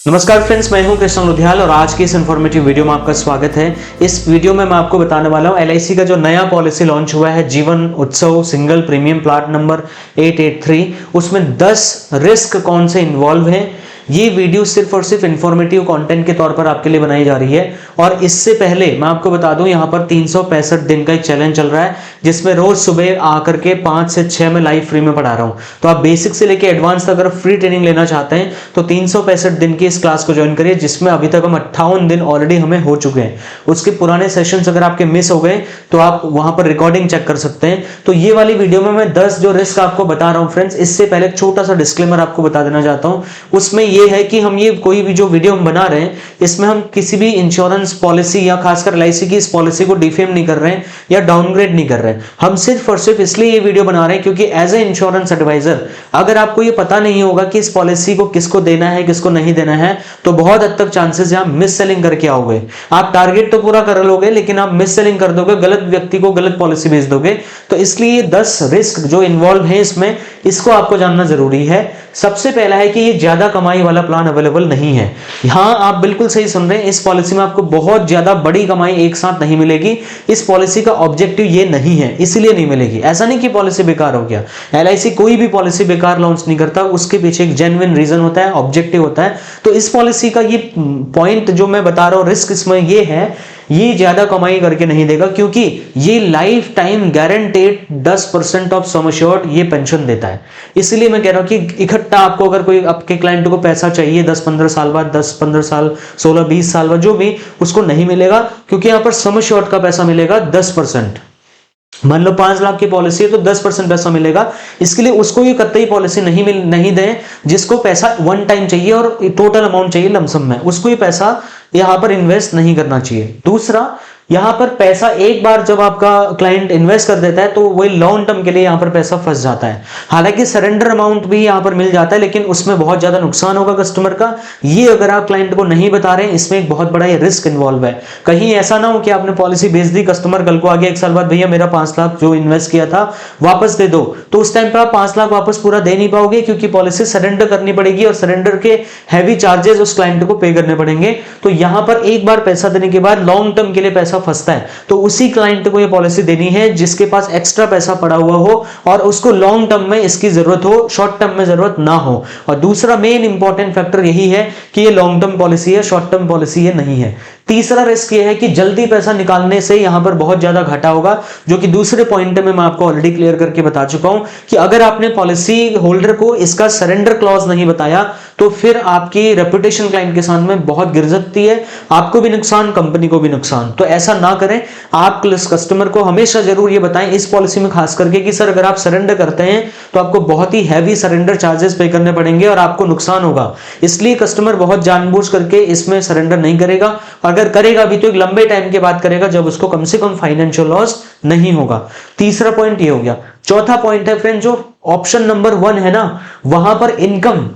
नमस्कार फ्रेंड्स, मैं हूं कृष्ण लुधियाल और आज की इस इन्फॉर्मेटिव वीडियो में आपका स्वागत है। इस वीडियो में मैं आपको बताने वाला हूं एलआईसी का जो नया पॉलिसी लॉन्च हुआ है जीवन उत्सव सिंगल प्रीमियम प्लाट नंबर 883, उसमें 10 रिस्क कौन से इन्वॉल्व हैं। ये वीडियो सिर्फ और सिर्फ इन्फॉर्मेटिव कंटेंट के तौर पर आपके लिए बनाई जा रही है। और इससे पहले मैं आपको बता दूं, यहाँ पर 365 दिन का एक चैलेंज चल रहा है जिसमें रोज सुबह आकर के 5 से 6 में लाइव फ्री में पढ़ा रहा हूं। तो आप बेसिक से लेकर एडवांस तक अगर फ्री ट्रेनिंग लेना चाहते हैं तो 365 दिन की इस क्लास को ज्वाइन करिए, जिसमें अभी तक हम 58 दिन ऑलरेडी हमें हो चुके हैं। उसके पुराने सेशंस अगर आपके मिस हो गए तो आप वहां पर रिकॉर्डिंग चेक कर सकते हैं। तो ये वाली वीडियो में मैं 10 जो रिस्क आपको बता रहा हूं फ्रेंड्स, इससे पहले एक छोटा सा डिस्क्लेमर आपको बता देना चाहता हूं। उसमें यह है कि हम ये कोई भी जो वीडियो हम बना रहे हैं इसमें हम किसी भी इंश्योरेंस पॉलिसी या खासकर एलआईसी की इस पॉलिसी को डिफेम नहीं कर रहे हैं या डाउनग्रेड नहीं कर रहे हैं। हम सिर्फ और सिर्फ इसलिए ये वीडियो बना रहे हैं क्योंकि एज ए इंश्योरेंस एडवाइजर अगर आपको ये पता नहीं होगा कि इस पॉलिसी को किसको देना है किसको नहीं देना है तो बहुत हद तक चांसेस है आप मिस सेलिंग करके आओगे। आप टारगेट तो पूरा कर लोगे लेकिन आप मिस सेलिंग कर दोगे, गलत व्यक्ति को गलत पॉलिसी भेज दोगे। तो इसलिए 10 रिस्क जो इन्वॉल्व है इसमें, इसको आपको जानना जरूरी है। सबसे पहला है कि ये ज्यादा कमाई वाला प्लान अवेलेबल नहीं है। यहां आप बिल्कुल सही सुन रहे हैं, इस पॉलिसी में आपको बहुत ज्यादा बड़ी कमाई एक साथ नहीं मिलेगी। इस पॉलिसी का ऑब्जेक्टिव ये नहीं है, इसलिए नहीं मिलेगी। ऐसा नहीं कि पॉलिसी बेकार हो गया। एलआईसी कोई भी पॉलिसी बेकार लॉन्च नहीं करता, उसके पीछे एक जेन्युइन रीजन होता है, ऑब्जेक्टिव होता है। तो इस पॉलिसी का ये पॉइंट जो मैं बता रहा हूं, रिस्क इसमें ये है, ये ज्यादा कमाई करके नहीं देगा क्योंकि ये life time guaranteed 10% of sum assured ये पेंशन देता है। इसलिए मैं कह रहा हूं कि इकट्ठा आपको अगर कोई आपके क्लाइंट को पैसा चाहिए 10-15 साल बाद, 10-15 साल, 16-20 साल बाद, जो भी, उसको नहीं मिलेगा क्योंकि यहां पर सम एश्योर्ड का पैसा मिलेगा 10%। मान लो 5 लाख की पॉलिसी है तो 10% पैसा मिलेगा। इसके लिए उसको ये कतई पॉलिसी नहीं दें जिसको पैसा वन टाइम चाहिए और टोटल अमाउंट चाहिए लमसम में, उसको ये पैसा यहां पर इन्वेस्ट नहीं करना चाहिए। दूसरा, यहां पर पैसा एक बार जब आपका क्लाइंट इन्वेस्ट कर देता है तो वही लॉन्ग टर्म के लिए यहां पर पैसा फंस जाता है। हालांकि सरेंडर अमाउंट भी यहां पर मिल जाता है लेकिन उसमें बहुत ज्यादा नुकसान होगा कस्टमर का। ये अगर आप क्लाइंट को नहीं बता रहे हैं, इसमें एक बहुत बड़ा ये रिस्क इन्वॉल्व है। कहीं ऐसा ना हो कि आपने पॉलिसी भेज दी, कस्टमर कल को आगे 1 साल बाद भैया मेरा 5 लाख जो इन्वेस्ट किया था वापस दे दो, तो उस टाइम पर आप 5 लाख वापस पूरा दे नहीं पाओगे क्योंकि पॉलिसी सरेंडर करनी पड़ेगी और सरेंडर के हैवी चार्जेस उस क्लाइंट को पे करने पड़ेंगे। तो यहां पर एक बार पैसा देने के बाद लॉन्ग टर्म के लिए पैसा फंसता है। तो उसी क्लाइंट को ये पॉलिसी देनी है जिसके पास एक्स्ट्रा पैसा पड़ा हुआ हो और उसको लॉन्ग टर्म में इसकी जरूरत हो, शॉर्ट टर्म में जरूरत ना हो। और दूसरा मेन इंपॉर्टेंट फैक्टर यही है कि ये लॉन्ग टर्म पॉलिसी है, शॉर्ट टर्म पॉलिसी ये नहीं है। तीसरा रिस्क ये है कि जल्दी पैसा निकालने से यहां पर बहुत ज्यादा घाटा होगा, जो कि दूसरे पॉइंट में मैं आपको ऑलरेडी क्लियर करके बता चुका हूं कि अगर आपने पॉलिसी होल्डर को इसका सरेंडर क्लॉज नहीं बताया तो फिर आपकी रेपुटेशन क्लाइंट के साथ में बहुत गिर सकती है, आपको भी नुकसान, कंपनी को भी नुकसान। तो ऐसा ना करें। आप कस्टमर को हमेशा जरूर ये बताएं इस पॉलिसी में खास करके कि सर अगर आप सरेंडर करते हैं तो आपको बहुत ही हैवी सरेंडर चार्जेस पे करने पड़ेंगे और आपको नुकसान होगा। इसलिए कस्टमर बहुत जानबूझ करके इसमें सरेंडर नहीं करेगा। अगर करेगा भी तो एक लंबे टाइम के बाद करेगा जब उसको कम से कम फाइनेंशियल लॉस नहीं होगा। तीसरा पॉइंट ये हो गया। चौथा पॉइंट है फ्रेंड, जो ऑप्शन नंबर 1 है ना, वहां पर इनकम,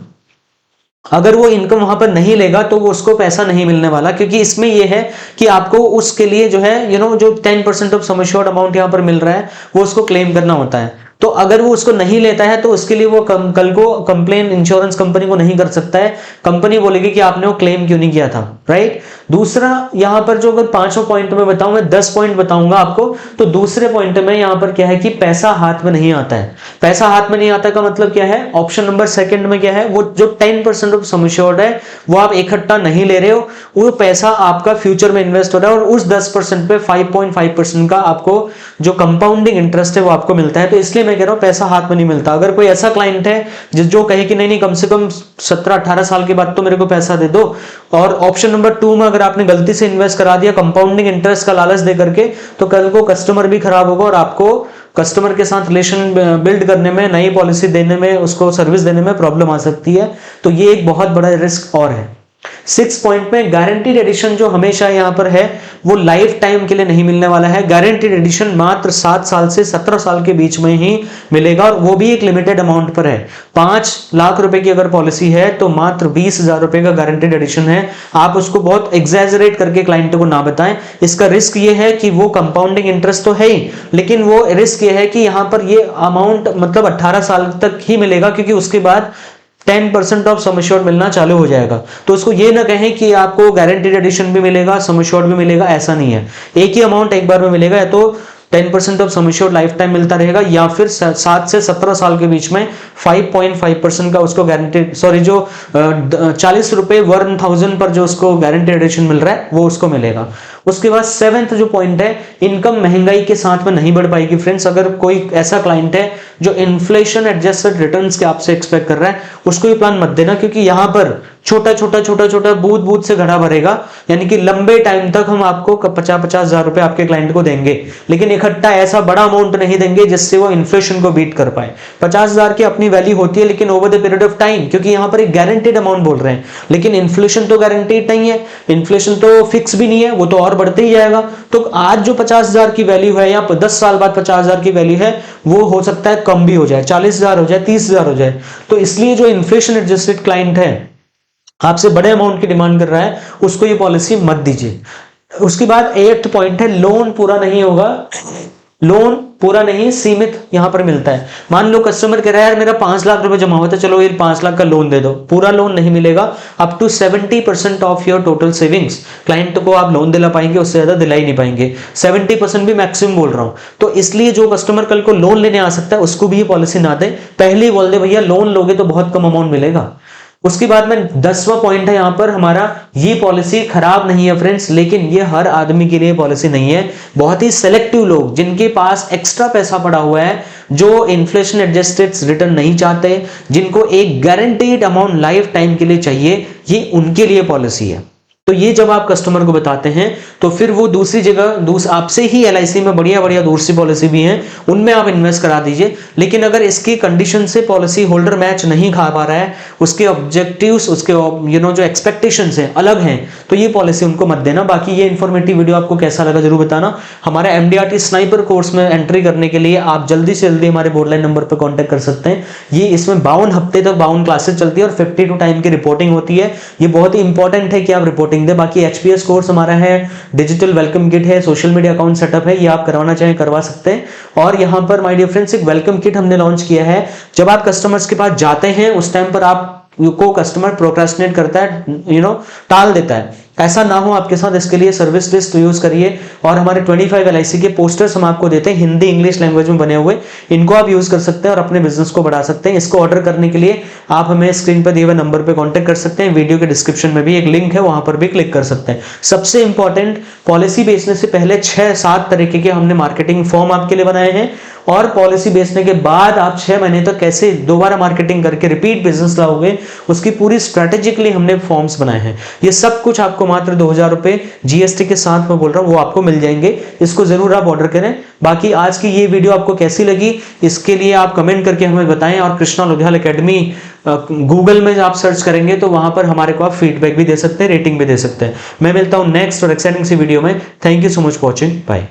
अगर वो इनकम वहां पर नहीं लेगा तो वो उसको पैसा नहीं मिलने वाला, क्योंकि इसमें ये है कि आपको उसके लिए जो है जो 10% ऑफ सम एश्योर्ड अमाउंट यहां पर मिल रहा है वो उसको क्लेम करना होता है। तो अगर वो उसको नहीं लेता है तो उसके लिए वो कल को कंप्लेन इंश्योरेंस कंपनी को नहीं कर सकता है। कंपनी बोलेगी कि आपने वो क्लेम क्यों नहीं किया था, राइट। दूसरा, यहां पर जो अगर 5 पॉइंट में बताऊं, मैं 10 पॉइंट बताऊंगा आपको, तो दूसरे पॉइंट में यहां पर क्या है कि पैसा हाथ में नहीं आता है। पैसा हाथ में नहीं आता का मतलब क्या है, ऑप्शन नंबर 2 में क्या है, वो जो 10% ऑफ सम एश्योर्ड है वो आप इकट्ठा नहीं ले रहे हो, वो पैसा आपका फ्यूचर में इन्वेस्ट हो रहा है और उस 10% पे 5.5% का आपको जो कंपाउंडिंग इंटरेस्ट है वो आपको मिलता है। तो इसलिए मैं कह रहा हूं पैसा हाथ में नहीं मिलता। अगर कोई ऐसा क्लाइंट है जो कहे कि नहीं कम से कम 17-18 साल के बाद तो मेरे को पैसा दे दो, और ऑप्शन नंबर 2 में अगर आपने गलती से इन्वेस्ट करा दिया कंपाउंडिंग इंटरेस्ट का लालच दे करके, तो कल को कस्टमर भी खराब होगा और आपको कस्टमर के साथ रिलेशन बिल्ड करने में, नई पॉलिसी देने में, उसको सर्विस देने में प्रॉब्लम आ सकती है। तो ये एक बहुत बड़ा रिस्क और है। 6 पॉइंट में गारंटीड एडिशन जो हमेशा यहां पर है वो लाइफ टाइम के लिए नहीं मिलने वाला है। गारंटीड एडिशन मात्र 7 साल से 17 साल के बीच में ही मिलेगा और वो भी एक लिमिटेड अमाउंट पर है। 5 लाख रुपए की अगर पॉलिसी है तो मात्र 20,000 रुपए का गारंटीड एडिशन है। आप उसको बहुत एग्जैजरेट करके क्लाइंट को ना बताएं। इसका रिस्क ये है कि वो कंपाउंडिंग इंटरेस्ट तो है ही, लेकिन वो रिस्क ये है कि यहां पर ये अमाउंट मतलब 18 साल तक ही मिलेगा, क्योंकि उसके बाद 10% ऑफ सम एश्योर्ड मिलना चालू हो जाएगा। तो उसको ये ना कहें कि आपको गारंटीड एडिशन भी मिलेगा, सम एश्योर्ड भी मिलेगा, ऐसा नहीं है। एक ही अमाउंट एक बार में मिलेगा, या तो 10% of sum assured life time मिलता रहेगा, या फिर 7 से 17 साल के बीच में 5.5% का उसको गारंटेड, सॉरी, जो 40 रुपए 1000 पर जो उसको गारंटेड एडिशन मिल रहा है वो उसको मिलेगा। उसके बाद 7th जो पॉइंट है, इनकम महंगाई के साथ में नहीं बढ़ पाएगी फ्रेंड्स। अगर कोई ऐसा क्लाइंट है जो इन्फ्लेशन एडजस्टेड रिटर्न्स के आपसे एक्सपेक्ट कर रहा है, उसको ये प्लान मत देना, क्योंकि यहां पर छोटा छोटा बूंद बूंद से घड़ा भरेगा, यानी कि लंबे टाइम तक हम आपको 50-50 हजार रुपए आपके क्लाइंट को देंगे, लेकिन इकट्ठा ऐसा बड़ा अमाउंट नहीं देंगे जिससे वो इन्फ्लेशन को बीट कर पाए। 50,000 की अपनी वैल्यू होती है, लेकिन over the period of time, क्योंकि यहां पर एक गारंटेड अमाउंट बोल रहे हैं, लेकिन इन्फ्लेशन तो गारंटेड नहीं है, इन्फ्लेशन तो फिक्स भी नहीं है, वो तो और बढ़ते ही जाएगा। तो आज जो 50,000 की वैल्यू है, या 10 साल बाद 50,000 की वैल्यू है, वो हो सकता है कम भी हो जाए, 40,000 हो जाए, 30,000 हो जाए। तो इसलिए जो इन्फ्लेशन एडजस्टेड क्लाइंट है, आपसे बड़े अमाउंट की डिमांड कर रहा है, उसको ये पॉलिसी मत दीजिए। उसके बाद 8th पॉइंट है, लोन पूरा नहीं होगा, लोन पूरा नहीं, सीमित यहां पर मिलता है। मान लो कस्टमर कह रहा है यार मेरा 5 लाख रुपए जमा हुआ था, चलो ये 5 लाख का लोन दे दो, पूरा लोन नहीं मिलेगा। Up to 70% of your total savings client को आप लोन दिला पाएंगे, उससे ज्यादा दिला ही नहीं पाएंगे। 70% भी मैक्सिमम बोल रहा हूं। तो इसलिए जो कस्टमर कल को लोन लेने आ सकता है, उसको भी ये पॉलिसी ना दे, पहले ही बोल दे भैया लोन लोगे तो बहुत कम अमाउंट मिलेगा। उसके बाद में 10वां पॉइंट है यहां पर हमारा, ये पॉलिसी खराब नहीं है फ्रेंड्स, लेकिन ये हर आदमी के लिए पॉलिसी नहीं है। बहुत ही सेलेक्टिव लोग जिनके पास एक्स्ट्रा पैसा पड़ा हुआ है, जो इन्फ्लेशन एडजस्टेड रिटर्न नहीं चाहते, जिनको एक गारंटीड अमाउंट लाइफ टाइम के लिए चाहिए, ये उनके लिए पॉलिसी है। तो ये जब आप कस्टमर को बताते हैं, तो फिर वो दूसरी जगह आपसे ही LIC में बढ़िया बढ़िया दूसरी पॉलिसी भी हैं, उनमें आप इन्वेस्ट करा दीजिए। लेकिन अगर इसकी कंडीशन से पॉलिसी होल्डर मैच नहीं खा पा रहा है, उसके ऑब्जेक्टिव्स, उसके जो एक्सपेक्टेशंस हैं अलग हैं, तो ये पॉलिसी उनको मत देना। बाकी ये इन्फॉर्मेटिव वीडियो आपको कैसा लगा जरूर बताना। हमारे MDRT स्नाइपर कोर्स में एंट्री करने के लिए आप जल्दी से जल्दी हमारे बोर्डलाइन नंबर पर कॉन्टेक्ट कर सकते हैं। ये इसमें 52 हफ्ते तक 52 क्लासेस चलती है और 52 टाइम की रिपोर्टिंग होती है। ये बहुत ही इंपॉर्टेंट है कि आप रिपोर्टिंग दे। बाकी HPS कोर्स हमारा है, डिजिटल वेलकम किट है, सोशल मीडिया अकाउंट सेटअप है, ये आप करवाना चाहें करवा सकते हैं। और यहाँ पर माय डियर फ्रेंड्स एक वेलकम किट हमने लॉन्च किया है। जब आप कस्टमर्स के पास जाते हैं, उस टाइम पर आप को कस्टमर प्रोक्रेस्टिनेट करता है, टाल देता है, ऐसा ना हो आपके साथ, इसके लिए सर्विस लिस्ट यूज करिए। और हमारे 25 LIC के पोस्टर्स हम आपको देते हैं, हिंदी इंग्लिश लैंग्वेज में बने हुए, इनको आप यूज कर सकते हैं और अपने बिजनेस को बढ़ा सकते हैं। इसको ऑर्डर करने के लिए आप हमें स्क्रीन पर दिए हुए नंबर पर कॉन्टेक्ट कर सकते हैं, वीडियो के डिस्क्रिप्शन में भी एक लिंक है, वहां पर भी क्लिक कर सकते हैं। सबसे इंपॉर्टेंट, पॉलिसी बेचने से पहले 6-7 तरीके के हमने मार्केटिंग फॉर्म आपके लिए बनाए हैं, और पॉलिसी बेचने के बाद आप 6 महीने तक कैसे दोबारा मार्केटिंग करके रिपीट बिजनेस लाओगे, उसकी पूरी स्ट्रेटेजिकली हमने फॉर्म्स बनाए हैं। ये सब कुछ आपको मात्र 2,000 रुपए GST के साथ में बोल रहा हूं, वो आपको मिल जाएंगे। इसको जरूर आप ऑर्डर करें। बाकी आज की ये वीडियो आपको कैसी लगी, इसके लिए आप कमेंट करके हमें बताएं। और कृष्णा लोधियाल एकेडमी गूगल में आप सर्च करेंगे तो वहां पर हमारे को आप फीडबैक भी दे सकते हैं, रेटिंग भी दे सकते हैं। मैं मिलता हूं नेक्स्ट और एक्साइटिंग सी वीडियो में। Thank you so much for watching, bye.